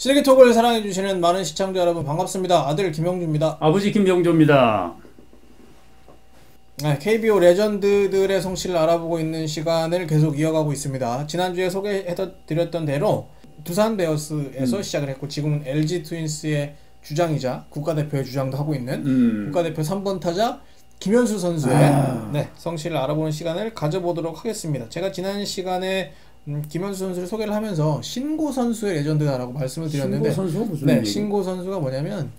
실기톡을 사랑해주시는 많은 시청자 여러분 반갑습니다. 아들 김영주입니다. 아버지 김병조입니다. KBO 레전드들의 성씨를 알아보고 있는 시간을 계속 이어가고 있습니다. 지난주에 소개해드렸던 대로 두산 베어스에서 시작을 했고 지금은 LG 트윈스의 주장이자 국가대표의 주장도 하고 있는 국가대표 3번 타자 김현수 선수의 성씨를 알아보는 시간을 가져보도록 하겠습니다. 제가 지난 시간에 김현수 선수를 소개를 하면서 신고 선수의 레전드다라고 말씀을 드렸는데, 신고 선수가 무슨 신고 선수가 뭐냐면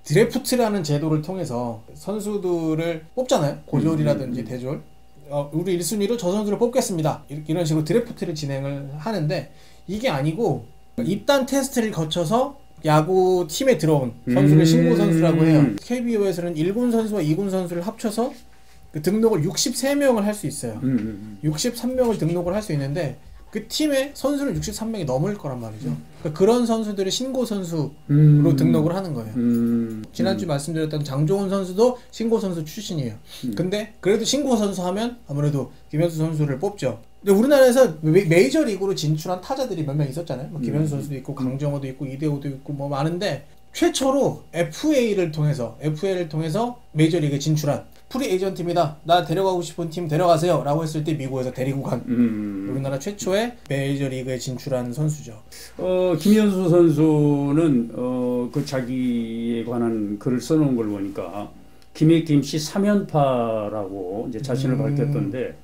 드래프트라는 제도를 통해서 선수들을 뽑잖아요. 고졸이라든지 대졸. 우리 1순위로 저 선수를 뽑겠습니다. 이런 식으로 드래프트를 진행을 하는데, 이게 아니고 입단 테스트를 거쳐서 야구 팀에 들어온 선수를 신고 선수라고 해요. KBO에서는 1군 선수와 2군 선수를 합쳐서 그 등록을 63명을 할 수 있어요. 63명을 등록을 할 수 있는데 그 팀의 선수는 63명이 넘을 거란 말이죠. 그러니까 그런 선수들을 신고 선수로 등록을 하는 거예요. 지난주 말씀드렸던 장종훈 선수도 신고 선수 출신이에요. 근데 그래도 신고 선수 하면 아무래도 김현수 선수를 뽑죠. 근데 우리나라에서 메이저리그로 진출한 타자들이 몇 명 있었잖아요. 김현수 선수도 있고 강정호도 있고 이대호도 있고 뭐 많은데, 최초로 FA를 통해서 메이저리그에 진출한 프리 에이전트입니다. 나 데려가고 싶은 팀 데려가세요 라고 했을 때 미국에서 데리고 간 우리나라 최초의 메이저리그에 진출한 선수죠. 김현수 선수는 그 자기에 관한 글을 써놓은 걸 보니까 김혜김씨 3연파라고 이제 자신을 밝혔던데,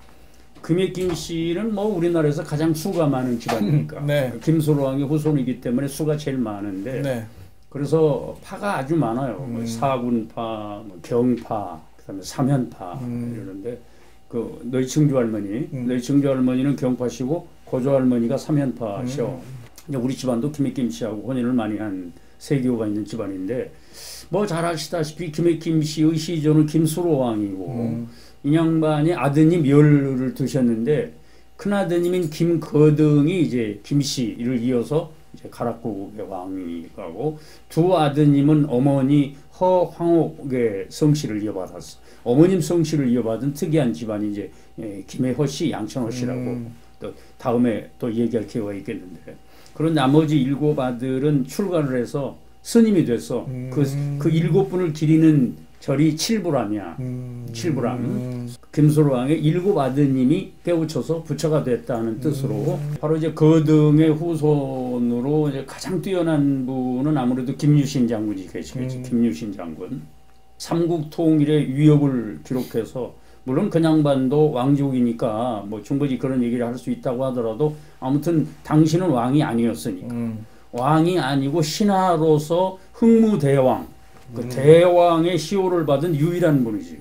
김혜김 씨는 뭐 우리나라에서 가장 수가 많은 집안이니까 김소로왕의 후손이기 때문에 수가 제일 많은데, 그래서 파가 아주 많아요. 뭐 사군파, 뭐 경파, 그다음에 3연파 이러는데, 그 너희 증조 할머니는 경파시고 고조 할머니가 3연파셔. 우리 집안도 김혜김 씨하고 혼인을 많이 한 세교가 있는 집안인데, 뭐 잘 아시다시피 김혜김 씨의 시조는 김수로왕이고 이 양반이 아드님 열을 두셨는데, 큰 아드님인 김거등이 이제 김씨를 이어서 이제 가락국의 왕이 가고, 두 아드님은 어머니 허황옥의 성씨를 이어받았어. 어머님 성씨를 이어받은 특이한 집안이 이제 김혜허 씨, 양천호 씨라고 또 다음에 또 얘기할 기회가 있겠는데, 그런 나머지 7 아들은 출가를 해서 스님이 돼서 그 7분을 기리는 절이 칠부람이야. 칠부람. 김소로왕의 7 아드님이 깨우쳐서 부처가 됐다는 뜻으로, 바로 이제 거등의 후손으로 이제 가장 뛰어난 분은 아무래도 김유신 장군이 계시겠지. 김유신 장군. 삼국 통일의 위협을 기록해서, 물론 그 양반도 왕족이니까 뭐 충분히 그런 얘기를 할 수 있다고 하더라도, 아무튼 당신은 왕이 아니었으니까. 왕이 아니고 신하로서 흥무대왕, 그 대왕의 시호를 받은 유일한 분이지.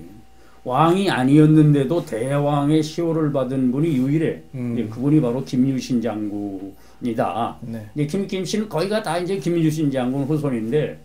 왕이 아니었는데도 대왕의 시호를 받은 분이 유일해. 그분이 바로 김유신 장군이다. 김씨는 거의가 다 이제 김유신 장군 후손인데,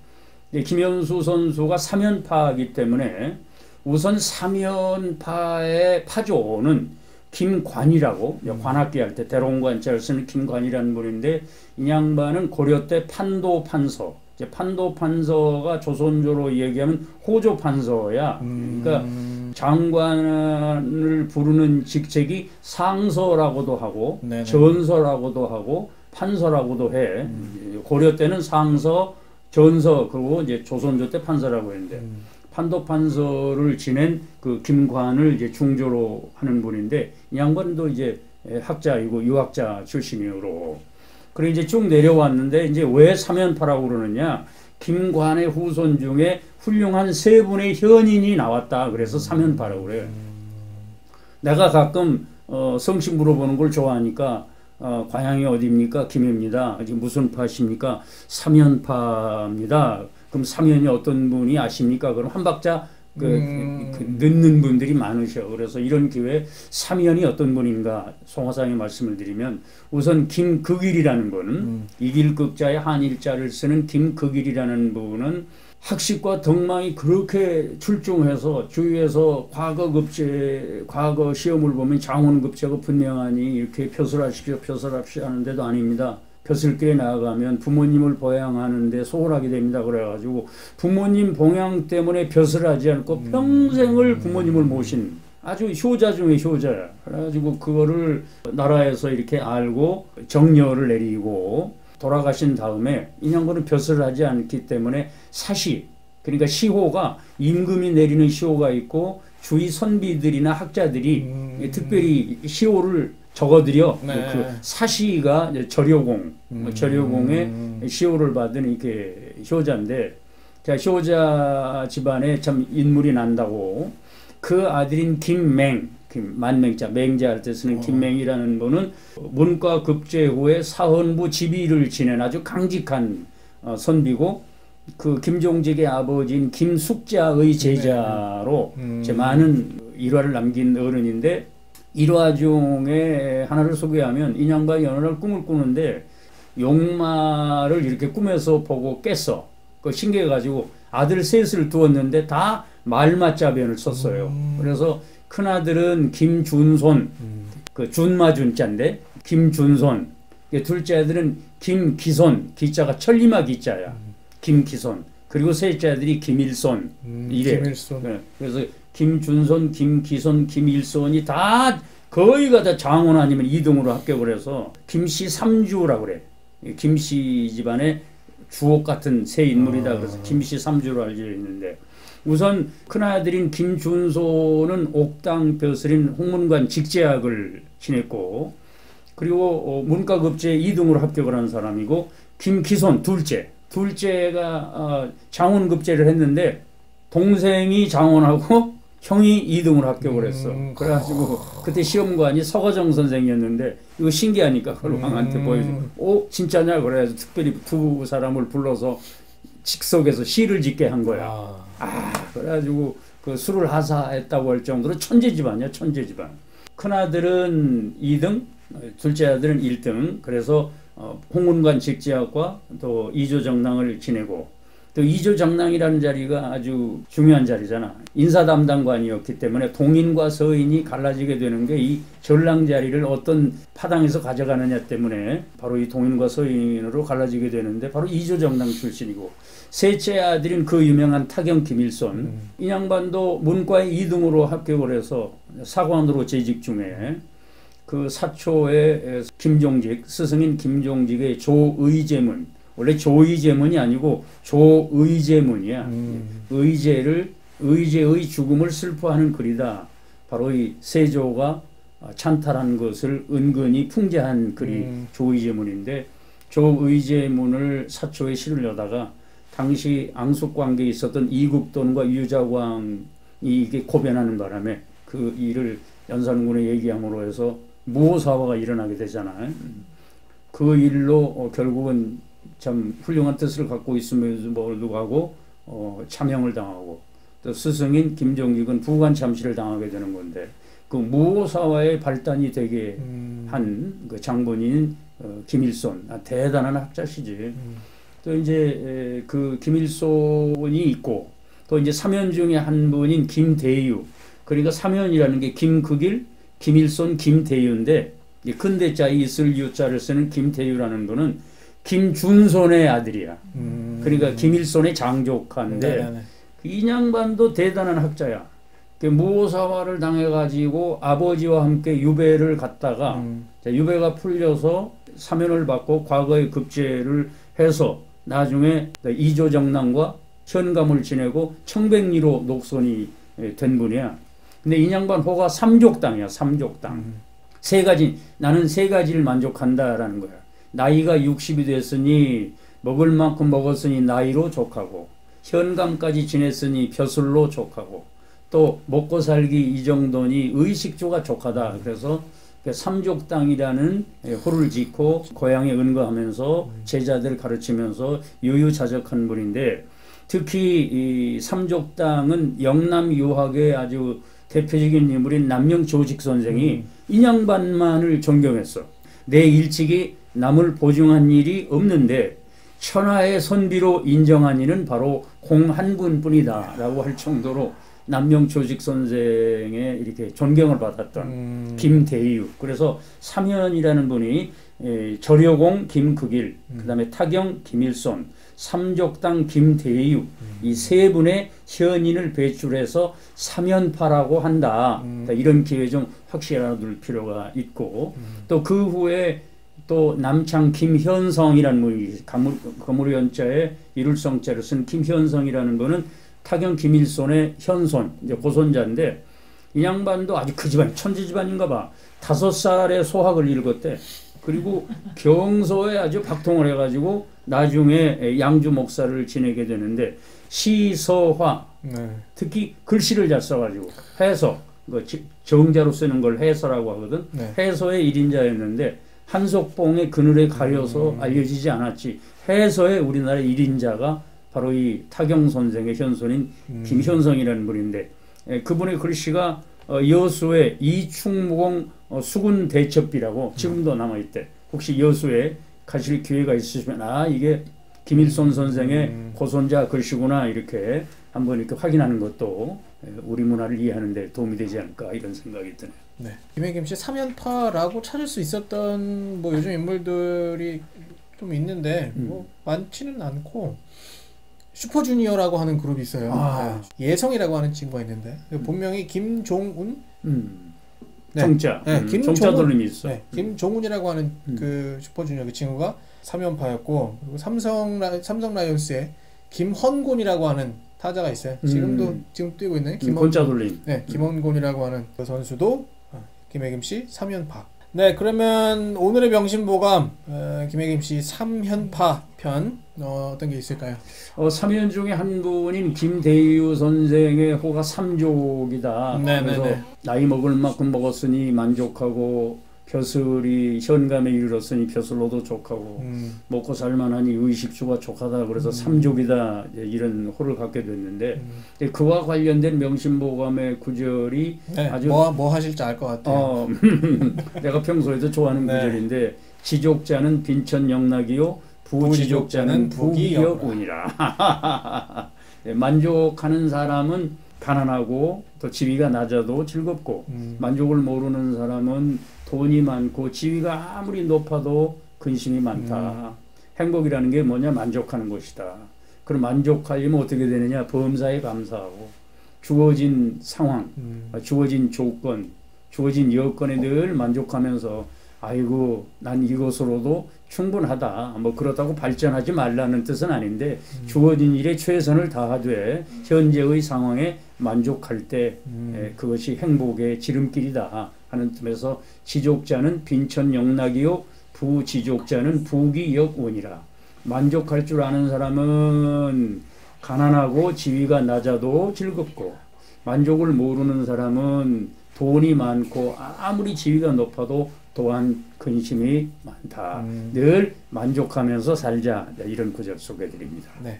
김현수 선수가 3연파이기 때문에 우선 3연파의 파조는 김관이라고, 관악기 할 때 대롱관자를 쓰는 김관이라는 분인데, 이 양반은 고려 때 판도 판서, 이제 판도 판서가 조선조로 얘기하면 호조 판서야. 그러니까 장관을 부르는 직책이 상서라고도 하고 전서라고도 하고 판서라고도 해. 고려 때는 상서, 전서, 그리고 이제 조선조 때 판서라고 했는데, 판도 판서를 지낸 그 김관을 이제 중조로 하는 분인데, 이 양반도 이제 학자이고 유학자 출신이므로, 그래 이제 쭉 내려왔는데, 이제 왜 3연파라고 그러느냐? 김관의 후손 중에 훌륭한 3분의 현인이 나왔다. 그래서 3연파라고 그래요. 내가 가끔 성씨 물어보는 걸 좋아하니까, 관양이 어디입니까? 김해입니다. 무슨 파십니까? 3연파입니다. 그럼 3연이 어떤 분이 아십니까? 그럼 한 박자 늦는 분들이 많으셔. 그래서 이런 기회에 3연이 어떤 분인가 송화상의 말씀을 드리면, 우선 김극일이라는 분은, 이길극자의 한일자를 쓰는 김극일이라는 분은 학식과 덕망이 그렇게 출중해서 주위에서 과거 시험을 보면 장원급제가 분명하니 이렇게 벼슬하십시오 하는데도 아닙니다. 벼슬길에 나아가면 부모님을 보양하는데 소홀하게 됩니다. 그래가지고 부모님 봉양 때문에 벼슬하지 않고 평생을 부모님을 모신 아주 효자 중에 효자야. 그래가지고 그거를 나라에서 이렇게 알고 정려를 내리고 돌아가신 다음에 인양반은 벼슬을 하지 않기 때문에 사시, 그러니까 시호가 임금이 내리는 시호가 있고 주위 선비들이나 학자들이 특별히 시호를 적어들여 네. 그 사시가 이제 절효공, 절효공의 시호를 받은 이렇게 효자인데, 자, 효자 집안에 참 인물이 난다고. 그 아들인 김맹, 만맹자, 맹자할 때 쓰는 김맹이라는 분은 문과급제 후에 사헌부 지비를 지낸 아주 강직한 선비고, 그 김종직의 아버지인 김숙자의 제자로 많은 일화를 남긴 어른인데, 일화 중에 하나를 소개하면 이 양반이 어느 날 꿈을 꾸는데 용마를 이렇게 꿈에서 보고 깼어. 그 신기해가지고 아들 셋을 두었는데 다 말맞자변을 썼어요. 그래서 큰아들은 김준손, 그 준마준자인데 김준손, 둘째 아들은 김기손, 기자가 천리마 기자야. 김기손. 그리고 셋째 아들이 김일손. 이래. 김일손. 네. 그래서 김준손, 김기손, 김일손이 다 거의가 다 장원 아니면 2등으로 합격을 해서 김씨 삼주라고 그래. 김씨 집안의 주옥 같은 새 인물이다. 그래서 김씨 삼주로 알려져 있는데, 우선 큰아들인 김준소는 옥당 벼슬인 홍문관 직제학을 지냈고, 그리고 문과급제 2등으로 합격을 한 사람이고, 김기손 둘째가 장원급제를 했는데 동생이 장원하고 형이 2등으로 합격을 했어. 그래가지고 그때 시험관이 서거정 선생이었는데 이거 신기하니까 그걸 왕한테 보여주고, 오 진짜냐 그래서 특별히 두 사람을 불러서 직석에서 시를 짓게 한 거야. 그래가지고 그 술을 하사했다고 할 정도로 천재 집안이야, 천재 집안. 큰아들은 2등, 둘째 아들은 1등. 그래서 홍문관 직제학과 또 이조정랑을 지내고, 또 이조정랑이라는 자리가 아주 중요한 자리잖아. 인사 담당관이었기 때문에 동인과 서인이 갈라지게 되는 게 이 전랑 자리를 어떤 파당에서 가져가느냐 때문에 바로 이 동인과 서인으로 갈라지게 되는데, 바로 이조정랑 출신이고, 셋째 아들인 그 유명한 타경 김일손, 이 양반도 문과에 2등으로 합격을 해서 사관으로 재직 중에 그 사초의 김종직, 스승인 김종직의 조의제문, 원래 조의제문이 아니고 조의제문이야. 의제의 죽음을 슬퍼하는 글이다. 바로 이 세조가 찬탈한 것을 은근히 풍자한 글이 조의제문인데, 조의제문을 사초에 실으려다가 당시 앙숙관계에 있었던 이국돈과 유자광이 이게 고변하는 바람에 그 일을 연산군에 얘기함으로 해서 무호사화가 일어나게 되잖아요. 그 일로 결국은 참 훌륭한 뜻을 갖고 있음에도 불구하고 참형을 당하고, 또 스승인 김종직은 부관 참시를 당하게 되는 건데, 그 무호사화의 발단이 되게 한 그 장본인 김일손, 대단한 학자시지. 또 이제 그 김일손이 있고, 또 이제 사면 중에 한 분인 김대유, 그러니까 사면이라는 게 김극일, 김일손, 김대유인데, 근대자 있을 유자를 쓰는 김대유라는 분은 김준손의 아들이야. 그러니까 김일손의 장조카인데, 이 양반도 대단한 학자야. 무호사화를 당해가지고 아버지와 함께 유배를 갔다가 유배가 풀려서 사면을 받고 과거의 급제를 해서 나중에 이조정랑과 현감을 지내고 청백리로 녹선이 된 분이야. 근데 이 양반 호가 삼족당이야, 삼족당. 나는 세 가지를 만족한다라는 거야. 나이가 60이 됐으니 먹을 만큼 먹었으니 나이로 족하고, 현감까지 지냈으니 벼슬로 족하고, 또 먹고 살기 이 정도니 의식주가 족하다. 그래서 삼족당이라는 호를 짓고 고향에 은거하면서 제자들 가르치면서 유유자적한 분인데, 특히 이 삼족당은 영남 유학의 아주 대표적인 인물인 남명조직 선생이 이 양반만을 존경했어. 내 일찍이 남을 보증한 일이 없는데 천하의 선비로 인정한 이는 바로 공 한 분뿐이다 라고 할 정도로 남명조직 선생의 이렇게 존경을 받았던 김대유. 그래서 사면이라는 분이 절효공 김극일, 그 다음에 타경 김일손, 삼족당 김대유, 이 세 분의 현인을 배출해서 사면파라고 한다. 이런 기회 좀 확실하게 둘 필요가 있고, 또 그 후에 또 남창 김현성이라는 분이 거물의 현자에 이룰성자를 쓴 김현성이라는 분은 타경 김일손의 현손, 이제 고손자인데 이 양반도 아주 그 집안 천재 집안인가 봐. 5살에 소학을 읽었대. 그리고 경서에 아주 박통을 해가지고 나중에 양주 목사를 지내게 되는데 시서화, 특히 글씨를 잘 써가지고 해서 정자로 쓰는 걸 해서라고 하거든. 해서의 1인자였는데 한석봉의 그늘에 가려서 알려지지 않았지. 해서의 우리나라 1인자가 바로 이 타경 선생의 현손인 김현성이라는 분인데 그분의 글씨가 여수의 이충무공 수군 대첩비라고 지금도 남아있대. 혹시 여수에 가실 기회가 있으시면 이게 김일손 선생의 고손자 글씨구나 이렇게 한번 이렇게 확인하는 것도 우리 문화를 이해하는 데 도움이 되지 않을까 이런 생각이 드네요. 네. 김해김씨 3연파라고 찾을 수 있었던 뭐 요즘 인물들이 좀 있는데 뭐 많지는 않고 슈퍼주니어라고 하는 그룹이 있어요. 예성이라고 하는 친구가 있는데 본명이 김종운. 정자. 정자 돌림이 있어. 김종운이라고 하는 그 슈퍼주니어 그 친구가 3연파였고 그리고 삼성 라이온스의 김헌곤이라고 하는 타자가 있어요. 지금 뛰고 있는 김자 돌림. 김헌곤이라고 하는 그 선수도 김해김씨 3연파. 네, 그러면 오늘의 명심보감 김해김씨 3현파 편 어떤 게 있을까요? 3현 중에 한 분인 김대유 선생의 호가 3족이다. 그래서 나이 먹을 만큼 먹었으니 만족하고 벼슬이 현감에 이르렀으니 벼슬로도 족하고 먹고 살만하니 의식주가 족하다. 그래서 3족이다 이런 호를 갖게 됐는데 그와 관련된 명심보감의 구절이 아주 뭐 하실지 알 것 같아요. 내가 평소에도 좋아하는 구절인데 지족자는 빈천영락이요 부지족자는 부귀역운이라. 만족하는 사람은 가난하고 또 지위가 낮아도 즐겁고 만족을 모르는 사람은 돈이 많고 지위가 아무리 높아도 근심이 많다. 행복이라는 게 뭐냐? 만족하는 것이다. 그럼 만족하려면 어떻게 되느냐? 범사에 감사하고 주어진 상황, 주어진 조건, 주어진 여건에 늘 만족하면서 아이고 난 이것으로도 충분하다. 뭐 그렇다고 발전하지 말라는 뜻은 아닌데 주어진 일에 최선을 다하되 현재의 상황에 만족할 때 그것이 행복의 지름길이다 하는 뜻에서 지족자는 빈천영락이요 부지족자는 부귀역운이라. 만족할 줄 아는 사람은 가난하고 지위가 낮아도 즐겁고 만족을 모르는 사람은 돈이 많고 아무리 지위가 높아도 또한 근심이 많다. 늘 만족하면서 살자. 이런 구절 소개해드립니다. 네.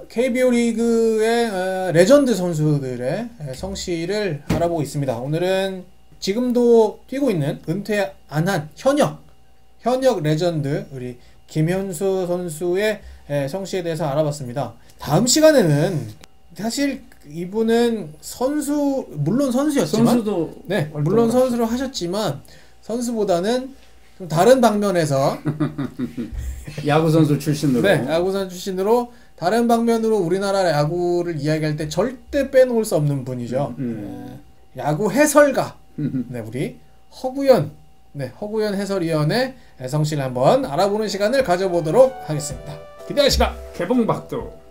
KBO 리그의 레전드 선수들의 성씨를 알아보고 있습니다. 오늘은 지금도 뛰고 있는 은퇴 안 한 현역 레전드 우리 김현수 선수의 성씨에 대해서 알아봤습니다. 다음 시간에는 사실 이분은 물론 선수였지만 물론 선수를 하셨지만 선수보다는 좀 다른 방면에서 야구선수 출신으로 야구선 출신으로 다른 방면으로 우리나라 야구를 이야기할 때 절대 빼놓을 수 없는 분이죠. 야구 해설가 우리 허구연 해설위원의 성씨를 한번 알아보는 시간을 가져보도록 하겠습니다. 기대하시라. 개봉박도